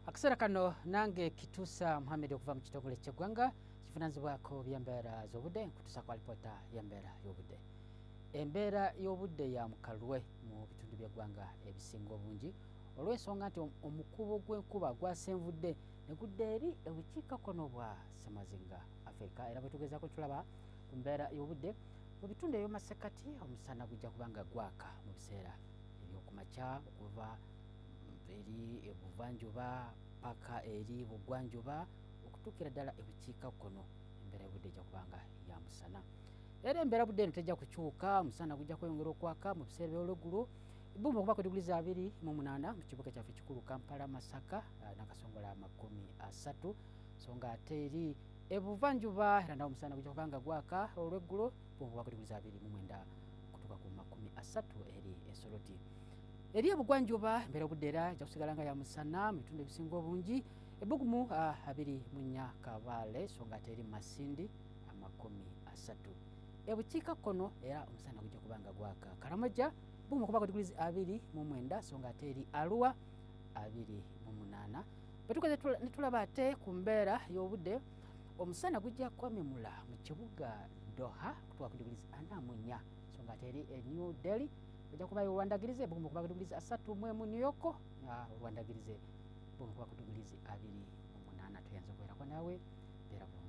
Akisera kano nange Kitusa Muhammad okuva mu kitongole ky'eggwanga kifunanzibwako by'embeera z'obudde nkutusa kwa lipota y'embeera y'obudde. Embeera y'obudde ya mukalwe mu bitundu by'eggwanga ebisinga obungi olw'ensonga nti omukubo gw'enkuba gwasenvudde ne gudda eri obukiikakkono bwa Ssemazinga Africa. Era bwe tugezaako tulaba ku mbeera y'obudde mu bitundu eby'omasekkati omusana gujja kubanga gwaka mu biseera eby'okumakya okuva eri ebuvanjuba paka eri bugwanjuba okutuukira ddala ebukiikakkono. Embeera y'obudde ejja kubanga ya musana. Era embeera budde eno tejja kukyuka, omusana gujja kweyongera okwaka mu biseera by'olweggulo. Ebbumba okuba ku diguli za 28 mu kibuga kyaffe ekikulu Kampala, Masaka n'akasongola 30, so nga ate eri ebuvanjuba era nawo omusana gujja kubanga gwaka olweggulo. Ebbumba okuba ku diguli za 29 okutuuka ku 30 eri Ensoroti. Eri ebugwanjuba embeera y'obudde era ejja kusigala nga ya musana mu bitundu ebisinga obungi. Ebbugumu 24 Kabale, so nga ate eri Masindi 30. Ebukiikakkono era omusana gujja kubanga gwaka. Karamoja bbugumu okuba ku diguli 29, so nga ate eri Arua 28. Bwe tukoze ne tulaba ate ku mbeera y'obudde, omusana gujja kwamemula mu kibuga Doha okutuuka ku diguli 44, so nga ate eri New Delhi ojja kubayo olwandagirize bbugumu okuba ku diguli 31 mu New York, olwandagirize bbugumu okuba ku diguli 28. Toyanza okubeerako naawe beera bulungi.